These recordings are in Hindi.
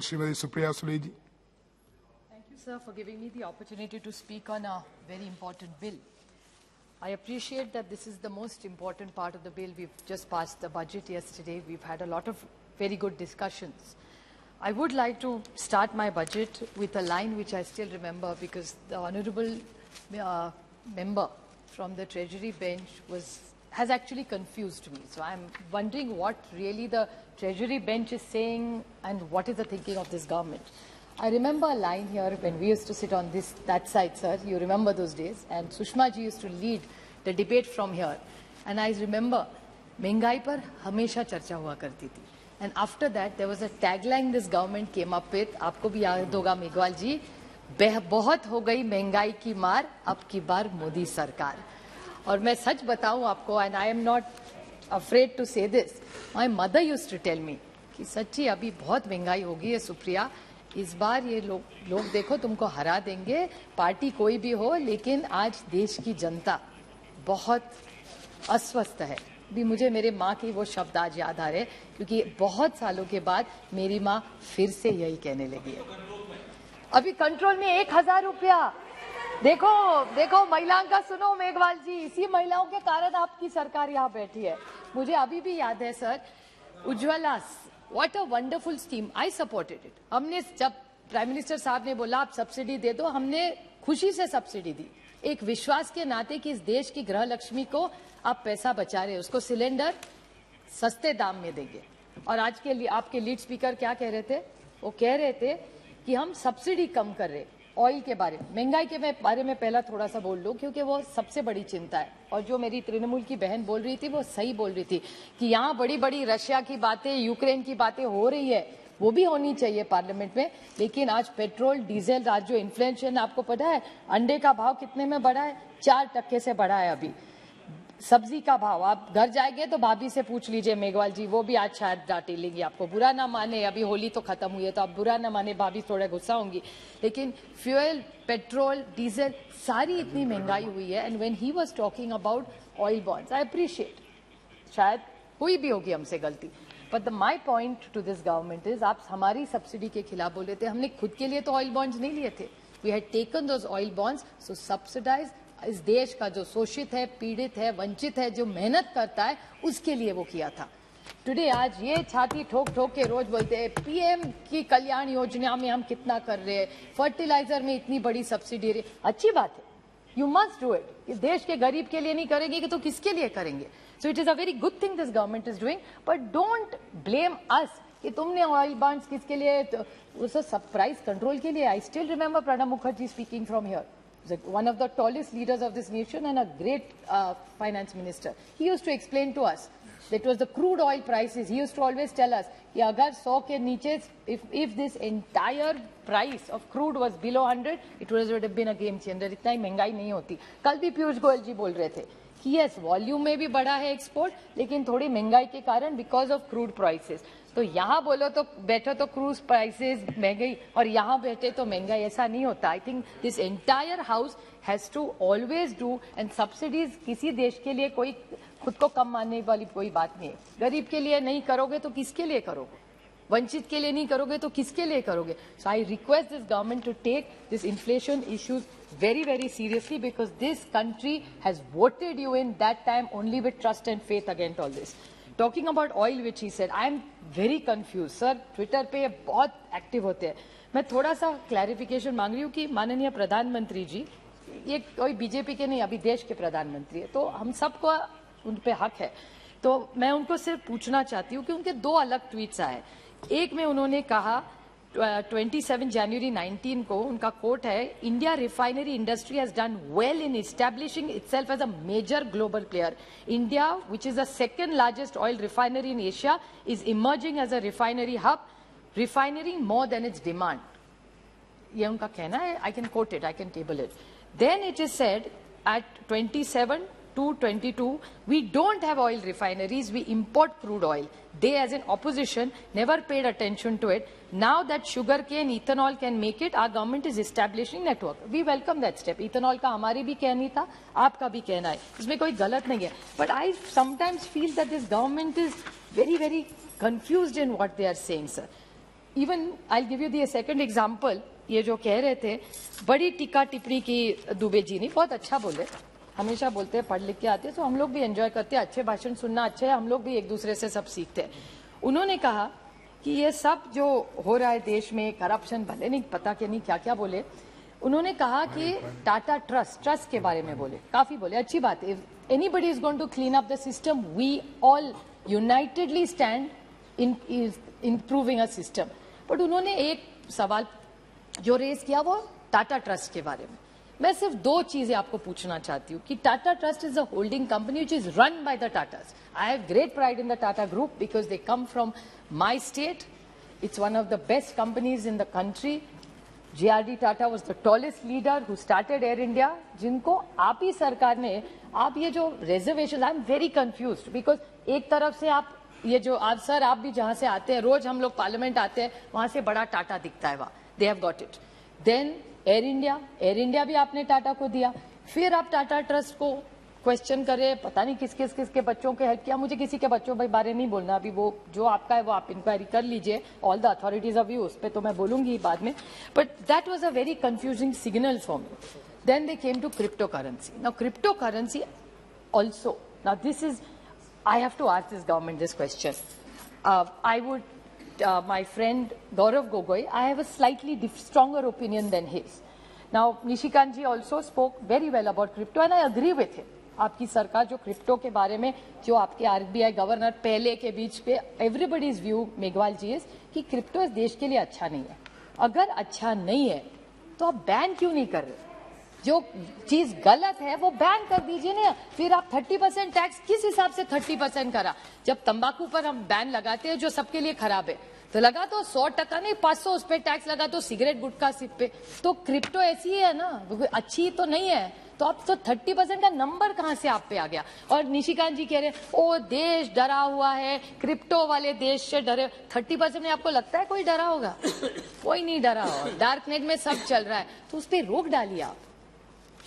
Srimati Supriya Sule ji. Thank you, sir, for giving me the opportunity to speak on a very important bill. I appreciate that this is the most important part of the bill. We've just passed the budget yesterday. We've had a lot of very good discussions. I would like to start my budget with a line which I still remember because the honourable member from the Treasury bench has actually confused me. So I'm wondering what really the Treasury bench is saying and what is the thinking of this government. I remember a line here when we used to sit on that side, sir. You remember those days? And Sushma ji used to lead the debate from here. And I remember, महंगाई पर हमेशा चर्चा हुआ करती थी. And after that, there was a tagline this government came up with. आपको भी याद होगा मेघवाल जी, बहुत हो गई महंगाई की मार, अब की बार मोदी सरकार. और मैं सच बताऊं आपको, and I am not afraid to say this, my mother used to tell me कि सच्ची अभी बहुत महंगाई होगी है सुप्रिया, इस बार ये लोग देखो तुमको हरा देंगे, पार्टी कोई भी हो, लेकिन आज देश की जनता बहुत अस्वस्थ है. भी मुझे मेरे माँ की वो शब्द आज याद आ रहे क्योंकि बहुत सालों के बाद मेरी माँ फिर से यही कहने लगी है. अभी कंट्रोल में 1000 रुपया. देखो देखो महिलाओं का सुनो मेघवाल जी, इसी महिलाओं के कारण आपकी सरकार यहाँ बैठी है. मुझे अभी भी याद है sir, Ujjwala, what a wonderful scheme, I supported it. हमने जब प्राइम मिनिस्टर साहब ने बोला आप सब्सिडी दे दो, हमने खुशी से सब्सिडी दी, एक विश्वास के नाते कि इस देश की गृह लक्ष्मी को आप पैसा बचा रहे, उसको सिलेंडर सस्ते दाम में देंगे. और आज के लिए आपके लीड स्पीकर क्या कह रहे थे? वो कह रहे थे कि हम सब्सिडी कम कर रहे. ऑयल के बारे में, महंगाई के बारे में पहला थोड़ा सा बोल लो क्योंकि वो सबसे बड़ी चिंता है. और जो मेरी तृणमूल की बहन बोल रही थी वो सही बोल रही थी कि यहाँ बड़ी बड़ी रशिया की बातें, यूक्रेन की बातें हो रही है, वो भी होनी चाहिए पार्लियामेंट में. लेकिन आज पेट्रोल डीजल, आज जो इन्फ्लेशन आपको पता है, अंडे का भाव कितने में बढ़ा है? 4% से बढ़ा है. अभी सब्जी का भाव, आप घर जाएंगे तो भाभी से पूछ लीजिए मेघवाल जी, वो भी आज शायद डांटे लेंगी आपको, बुरा ना माने, अभी होली तो खत्म हुई है तो आप बुरा ना माने, भाभी थोड़ा गुस्सा होंगी. लेकिन फ्यूल, पेट्रोल, डीजल, सारी इतनी महंगाई हुई है. And when he was talking about oil bonds, I appreciate, शायद हुई भी होगी हमसे गलती, but my point two this government is, आप हमारी सब्सिडी के खिलाफ बोले थे. हमने खुद के लिए तो ऑयल बॉन्ड्स नहीं लिए थे. We had taken those oil bonds so subsidize इस देश का जो शोषित है, पीड़ित है, वंचित है, जो मेहनत करता है, उसके लिए वो किया था. टुडे आज ये छाती ठोक ठोक के रोज बोलते हैं पीएम की कल्याण योजना में हम कितना कर रहे हैं, फर्टिलाइजर में इतनी बड़ी सब्सिडी रही. अच्छी बात है, यू मस्ट डू इट. देश के गरीब के लिए नहीं करेंगे तो किसके लिए करेंगे? So it is a very good thing this government is doing, but don't blame us कि तुमने ऑयल बॉन्ड्स किसके लिए, उस सब प्राइस कंट्रोल के लिए. I still remember Pranab Mukherjee speaking from here, one of the tallest leaders of this nation and a great finance minister. He used to explain to us that was the crude oil prices. He used to always tell us कि अगर 100 के नीचे, if this entire price of crude was below 100, it would have been a game changer. इतना ही महंगाई नहीं होती. कल भी पीयूष गोयल जी बोल रहे थे कि यस, वॉल्यूम में भी बढ़ा है एक्सपोर्ट, लेकिन थोड़ी महंगाई के कारण बिकॉज ऑफ क्रूड प्राइसेस. तो यहाँ बोलो तो बैठो तो क्रूज प्राइसेस महंगाई, और यहाँ बैठे तो महंगाई, ऐसा नहीं होता. I think this entire house has to always do, and subsidies किसी देश के लिए कोई खुद को कम मानने वाली कोई बात नहीं है. गरीब के लिए नहीं करोगे तो किसके लिए करोगे? वंचित के लिए नहीं करोगे तो किसके लिए करोगे? So I request this government to take this inflation issues very, very seriously because this country has voted you in that time only with trust and faith against all this. Talking about oil, which he said, I am very confused. Sir, Twitter पे बहुत एक्टिव होते हैं. मैं थोड़ा सा क्लैरिफिकेशन मांग रही हूँ कि माननीय प्रधानमंत्री जी, ये कोई बीजेपी के नहीं, अभी देश के प्रधानमंत्री है, तो हम सबको उन पे हक है. तो मैं उनको सिर्फ पूछना चाहती हूँ कि उनके 2 अलग ट्वीट्स आए. एक में उन्होंने कहा 27 जनवरी 19 को, उनका कोट है, India refinery industry has done well in establishing itself as a major global player. India, which is the second largest oil refinery in Asia, is emerging as a refinery hub, refinering more than its demand. ये उनका कहना है. I can quote it, I can table it. Then it is said at 27/2/22, we don't have oil refineries, we import crude oil. They, as an opposition, never paid attention to it. Now that sugarcane, ethanol can make it, our government is establishing network. We welcome that step. Ethanol का हमारी भी कहनी था, आपका भी कहना है, इसमें कोई गलत नहीं है. But I sometimes feel that this government is very, very confused in what they are saying, sir. even I'll give you the second example. ये जो कह रहे थे बड़ी टीका टिप्पणी की दुबे जी ने, बहुत अच्छा बोले, हमेशा बोलते हैं पढ़ लिख के आते हैं तो हम लोग भी एंजॉय करते हैं, अच्छे भाषण सुनना अच्छे है, हम लोग भी एक दूसरे से सब सीखते हैं। उन्होंने कहा कि ये सब जो हो रहा है देश में, करप्शन, भले नहीं पता कि नहीं क्या क्या बोले, उन्होंने कहा कि टाटा ट्रस्ट के बारे में बोले, काफी बोले, अच्छी बात है। Anybody is going to clean up the system, we all unitedly stand in improving a system. But उन्होंने एक सवाल जो रेज किया वो टाटा ट्रस्ट के बारे में। मैं सिर्फ दो चीजें आपको पूछना चाहती हूँ कि Tata trust is a holding company which is run by the Tatas. I have great pride in the Tata group because they come from my state. It's one of the best companies in the country. JRD Tata was the tallest leader who started Air India, जिनको आप ही सरकार ने, आप ये जो reservations, I am very confused because एक तरफ से आप ये जो आप सर आप भी जहां से आते हैं, रोज हम लोग पार्लियामेंट आते हैं, वहां से बड़ा टाटा दिखता है वहां, they have got it. Then Air India भी आपने टाटा को दिया, फिर आप टाटा ट्रस्ट को क्वेश्चन करे, पता नहीं किस के बच्चों के हेल्प किया, मुझे किसी के बच्चों के बारे नहीं बोलना अभी, वो जो आपका है वो आप इंक्वायरी कर लीजिए, all the authorities of you, उस पर तो मैं बोलूंगी बाद में, but that was a very confusing signal for me. Then they came to crypto currency. Now crypto currency also, now this is, I have to ask this government this question. I would, my friend Gaurav Gogoi, I have a slightly stronger opinion than his. Now, Nishikant ji also spoke very well about crypto and I agree with him. आपकी सरकार जो क्रिप्टो के बारे में, जो आपके RBI गवर्नर पहले के बीच पे, everybody's view, Meghwal ji, is कि क्रिप्टो इस देश के लिए अच्छा नहीं है. अगर अच्छा नहीं है तो आप बैन क्यों नहीं कर रहे? जो चीज गलत है वो बैन कर दीजिए ना. फिर आप 30% टैक्स किस हिसाब से 30% करा? जब तंबाकू पर हम बैन लगाते हैं जो सबके लिए खराब है, तो लगा तो 100% नहीं 500 उस पर टैक्स लगा तो सिगरेट गुटखा सिप पे. तो क्रिप्टो ऐसी है ना, अच्छी तो नहीं है, तो अब तो 30% का नंबर कहां से आप पे आ गया? और निशिकांत जी कह रहे हैं ओ देश डरा हुआ है, क्रिप्टो वाले देश से डरे. 30% में आपको लगता है कोई डरा होगा? कोई नहीं डरा होगा. डार्क नेट में सब चल रहा है, तो उस पर रोक डालिए.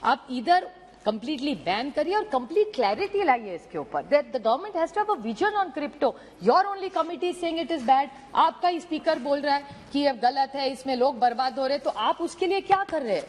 आप इधर कंप्लीटली बैन करिए और कंप्लीट क्लैरिटी लाइए इसके ऊपर. That the government has to have a vision on crypto. Your only committee is saying it is bad. आपका ही स्पीकर बोल रहा है कि ये गलत है, इसमें लोग बर्बाद हो रहे हैं, तो आप उसके लिए क्या कर रहे हैं?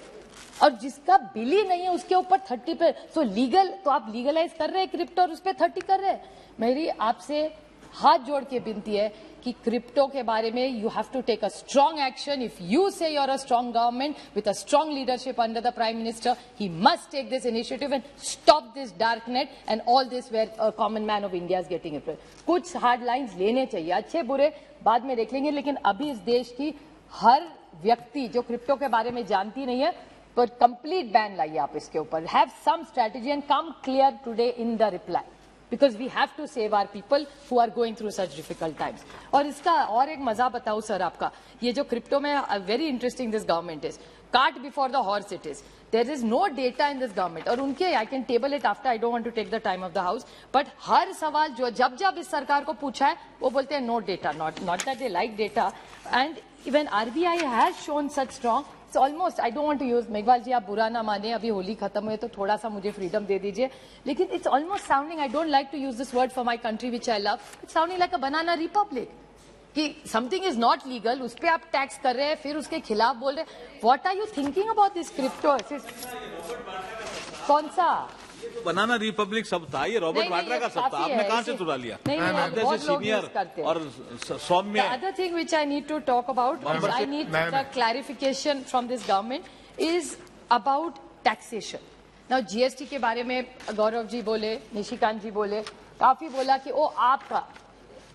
और जिसका बिल ही नहीं है उसके ऊपर 30 पे, तो लीगल, तो आप लीगलाइज कर रहे हैं क्रिप्टो और उस पर 30 कर रहे हैं. मेरी आपसे हाथ जोड़ के विनती है कि क्रिप्टो के बारे में you have to take a strong action. If you say you are a strong government with a strong leadership under the prime minister, he must take this initiative and stop this dark net and all this where common man of India is getting it. कुछ हार्ड लाइन्स लेने चाहिए, अच्छे बुरे बाद में देख लेंगे, लेकिन अभी इस देश की हर व्यक्ति जो क्रिप्टो के बारे में जानती नहीं है, पर कंप्लीट बैन लाइए आप इसके ऊपर. Have some strategy and come clear today in the reply, because we have to save our people who are going through such difficult times. और इसका और एक मजा बताऊं सर आपका, ये जो क्रिप्टो में very interesting this government is, cart before the horse it is. There is no data in this government. और उनके I can table it after, I don't want to take the time of the house, but हर सवाल जो जब इस सरकार को पूछा है वो बोलते हैं no data, not that they like data. And even RBI has shown such strong, it's almost, I don't want to use, Meghwal जी आप बुरा ना माने, अभी होली खत्म हुए तो थोड़ा सा मुझे फ्रीडम दे दीजिए, लेकिन it's almost sounding, I don't like to use this word for my country which I love, it's sounding like a banana republic. कि समथिंग इज नॉट लीगल, उस पर आप टैक्स कर रहे हैं, फिर उसके खिलाफ बोल रहे हैं. What are you thinking about this crypto? कौन सा बनाना रिपब्लिक शब्द था, ये रॉबर्ट वाड्रा का शब्द था, आपने कहां से चुरा लिया? नहीं, सीनियर और Saumya. Other thing which I need to talk about, I need the clarification from this government is about taxation. Now GST के बारे में गौरव जी बोले, निशिकांत जी बोले, काफी बोला कि ओ आपका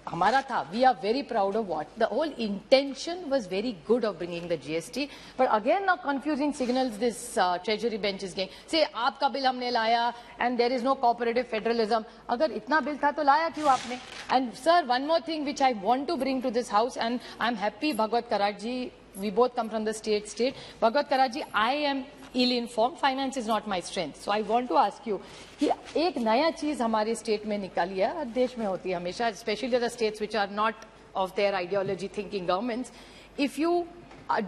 हमारा था. We are very proud of what the whole intention was very good of bringing the GST, but again now confusing signals this treasury bench is giving. Say आपका बिल हमने लाया and there is no cooperative federalism. अगर इतना बिल था तो लाया क्यों आपने? And sir one more thing which I want to bring to this house, and I am happy Bhagwat Karad ji, we both come from the state. Bhagwat Karad ji, I am ill informed, finance is not my strength, so I want to ask you कि एक नया चीज हमारे स्टेट में निकाली है, देश में होती है हमेशा, especially the states which are not of their ideology thinking governments. If you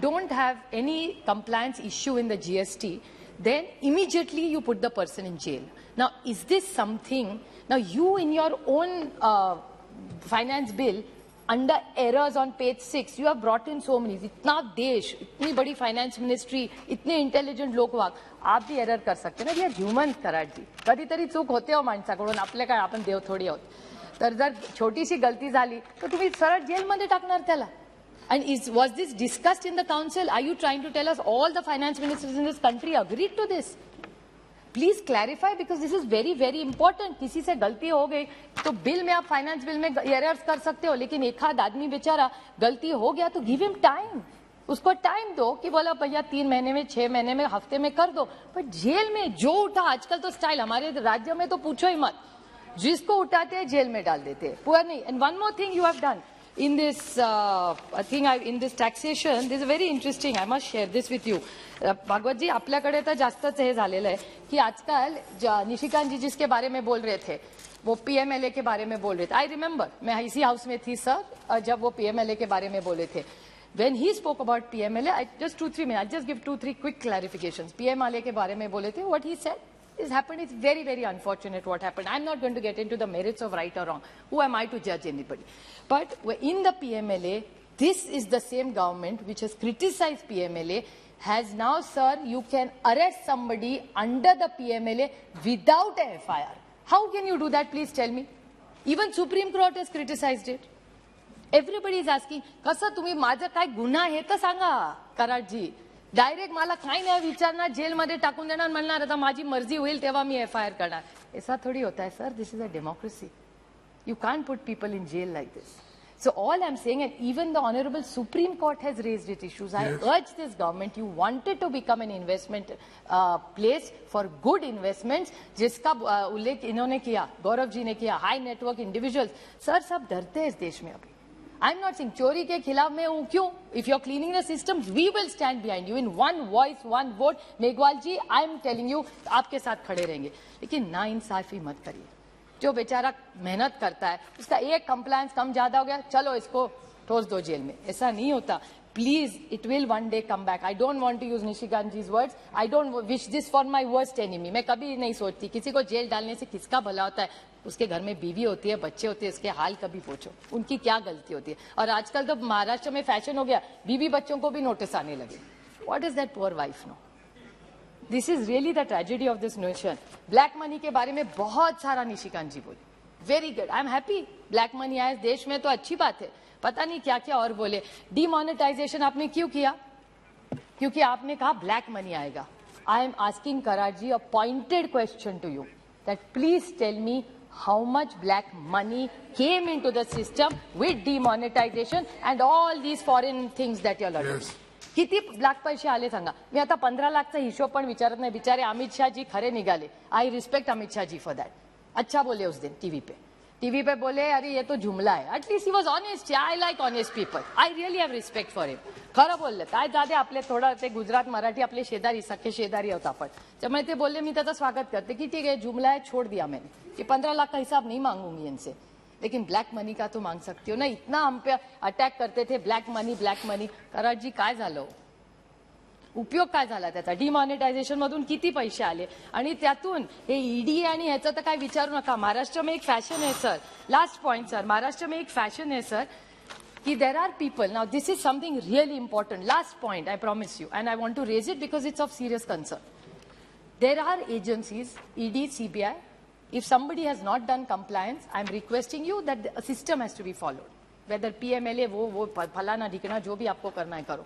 don't have any compliance issue in the GST, then immediately you put the person in jail. Now is this something, now you in your own finance bill under errors on page 6, you have brought in so many. इतना देश, इतनी बड़ी फाइनेंस मिनिस्ट्री, इतने इंटेलिजंट लोक वाग, आप भी एरर कर सकते ना. We are human Karadji. कधीतरी चूक होते हो माणसाकडून. आपले काय, आपण देव थोडी आहोत. तर जर छोटीशी गलती झाली तर तुम्ही सरळ जेलमध्ये टाकणार त्याला. And was this discussed in the council? Are you trying to tell us all the finance ministers in this country agreed to this? Please clarify, because this is very, very important. किसी से गलती हो गई तो बिल में आप फाइनेंस बिल में एरर्स कर सकते हो, लेकिन एक आध आदमी बेचारा गलती हो गया तो गिव हिम टाइम. उसको टाइम दो कि बोला भैया 3 महीने में, 6 महीने में, हफ्ते में कर दो. पर जेल में जो उठा, आजकल तो स्टाइल हमारे राज्य में तो पूछो ही मत, जिसको उठाते हैं जेल में डाल देते हैं. पुअर नहीं. And one more thing you have done in this in this taxation. This is very interesting. I must share this with you. Bhagwat ji, आपल्याकडे तर जास्तच हे झालेलं आहे की आजकाल निशिकांत जी जिसके बारे में बोल रहे थे, वो पीएमएलए के बारे में बोल रहे थे. आई रिमेंबर, मैं इसी हाउस में थी सर जब वो पीएमएलए के बारे में बोले थे. When he spoke about PMLA, I just 2-3 minutes. I'll just give 2-3 quick clarifications. PMLA के बारे में बोले थे. What he said is happened. It's very, very unfortunate what happened. I'm not going to get into the merits of right or wrong. Who am I to judge anybody? But in the PMLA, this is the same government which has criticized PMLA, has now, sir, you can arrest somebody under the PMLA without a FIR. How can you do that? Please tell me. Even Supreme Court has criticized it. Everybody is asking, कसं तुम्ही माझा काय गुन्हा आहे तर सांगा कराडजी. डायरेक्ट मला काही नाही विचारणार, जेलमध्ये टाकून देणार, म्हणणार आता माझी मर्जी होईल तेव्हा मी FIR करणार. ऐसा थोड़ी होता है sir. This is a democracy. You can't put people in jail like this. So all I'm saying, and even the Honorable Supreme Court has raised its issues. I urge this government, you wanted to become an investment place for good investments, जिसका उल्लेख इन्होंने किया, गौरव जी ने किया, हाई नेटवर्क इंडिविजुअल्स. सर सब डरते हैं इस देश में अभी. I'm not saying चोरी के खिलाफ मैं हूं, क्यों? If you're cleaning the systems, we will stand behind you in one voice, one vote. Meghwal ji, I'm telling you, आपके साथ खड़े रहेंगे. लेकिन ना इंसाफी मत करिए. जो बेचारा मेहनत करता है, उसका एक कंप्लायंस कम ज्यादा हो गया, चलो इसको ठोस दो जेल में. ऐसा नहीं होता. Please, it will one day come back. I don't want to use Nishikant ji's words. I don't wish this for my worst enemy. मैं कभी नहीं सोचती किसी को जेल डालने से किसका भला होता है. उसके घर में बीवी होती है, बच्चे होते हैं, उसके हाल कभी पूछो, उनकी क्या गलती होती है. और आजकल तो महाराष्ट्र में फैशन हो गया, बीवी बच्चों को भी नोटिस आने लगे. What does that poor wife know? This is really the tragedy of this nation. Black money के बारे में बहुत सारा निशिकांत जी बोले. Very good, I am happy. Black money आया देश में तो अच्छी बात है. पता नहीं क्या क्या और बोले. डिमोनेटाइजेशन आपने क्यों किया? क्योंकि आपने कहा ब्लैक मनी आएगा. I am asking Karad ji a pointed question to you, that please tell me how much black money came into the system with demonetization and all these foreign things that you're learning. किती ब्लॅक पैसे आले सांगा. मी आता 15 लाखचा हिशोब पण विचारत नाही. बिचारे अमित शाह जी खरे निघाले. I respect Amit Shah ji for that. अच्छा बोले उस दिन टीवी पे बोले अरे ये तो जुमला है. At least he was honest. I like honest people. I really have respect for him. खरं बोलले. काय जाते आपले थोडं ते गुजरात मराठी आपले शेजारी, सख्खे शेजारी होता आपण. त्यामुळे ते बोलले मी त्याचं स्वागत करते की ठीक है जुमला है, छोड़ दिया मैंने कि 15 लाख का हिसाब नहीं मांगूंगी इनसे, लेकिन ब्लैक मनी का तो मांग सकती हो ना. इतना हम पे अटॅक करते थे ब्लॅक मनी. कराड जी काय झालं, उपयोग काय झाला त्याचा? डिमॉनिटायझेशन मधून किती पैसे आले आणि त्यातून हे ईडी आणि ह्याचं तर काय विचारू नका. महाराष्ट्र में एक फॅशन है sir. Last point sir, Maharashtra में एक फॅशन है सर कि there are people, now this is something really important, last point I promise you, and I want to raise it because it's of serious concern. There are agencies, ED, CBI, if somebody has not done compliance, I'm requesting you that the system has to be followed. Whether PMLA, वो फलाना ढिकना जो भी आपको करना है करो.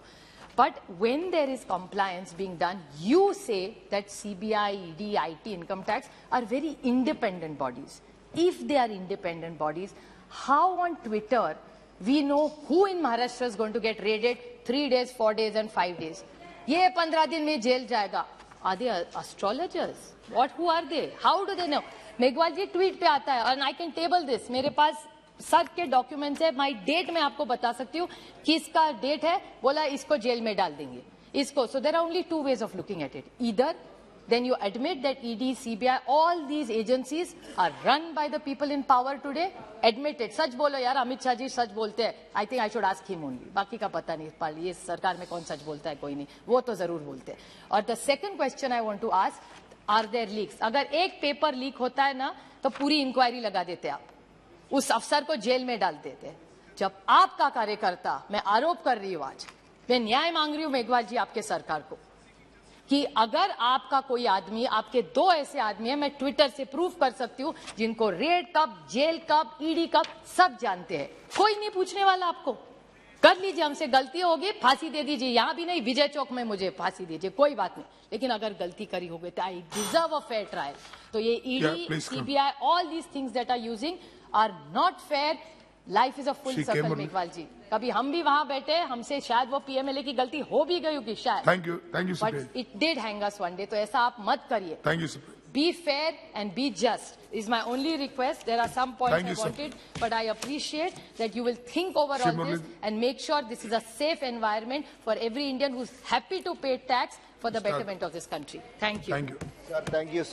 But when there is compliance being done, you say that CBI, ED, IT, income tax are very independent bodies. If they are independent bodies, how on Twitter we know who in Maharashtra is going to get raided 3 days, 4 days and 5 days? ये 15 दिन में जेल जाएगा. Are they astrologers? What? Who are they? How do they know? Meghwal ji tweet पे आता है और I can table this. मेरे पास सर के डॉक्यूमेंट्स है. माई डेट मैं आपको बता सकती हूँ किसका डेट है. बोला इसको जेल में डाल देंगे इसको. So there are only 2 ways of looking at it. Either then you admit that ED, CBI, all these agencies are run by the people in power today. Admit it. सच बोलो यार. अमित शाह जी सच बोलते हैं. I think I should ask him only. बाकी का पता नहीं. ये सरकार में कौन सच बोलता है, कोई नहीं. वो तो जरूर बोलते हैं. और the second question I want to ask, are there leaks? अगर एक पेपर लीक होता है ना तो पूरी इंक्वायरी लगा देते आप, उस अफसर को जेल में डाल देते हैं. जब आपका कार्यकर्ता, मैं आरोप कर रही हूं आज, मैं न्याय मांग रही हूं मेघवाल जी आपके सरकार को, कि अगर आपका कोई आदमी, आपके 2 ऐसे आदमी हैं, मैं ट्विटर से प्रूफ कर सकती हूं, जिनको रेड कब, जेल कब, ईडी कब, सब जानते हैं, कोई नहीं पूछने वाला आपको। कर लीजिए, हमसे गलती होगी, फांसी दे दीजिए, यहां भी नहीं, विजय चौक में मुझे फांसी दीजिए, कोई बात नहीं, लेकिन अगर गलती करी होगी तो I deserve a fair trial. तो ये ED, CBI, all these things that are using are not fair. Life is a full circle Meghwal ji, कभी हम भी वहां बैठे, हमसे शायद वो पीएमएलए की गलती हो भी गई होगी शायद, thank you but it did hang us one day. तो ऐसा आप मत करिए। Thank you supreme. Be fair and be just is my only request. There are some points Thank I you, sir. wanted, but I appreciate that you will think over all Shri this and make sure this is a safe environment for every Indian who's happy to pay tax for the betterment of this country. Thank you. Thank you. Sir, thank you, sir.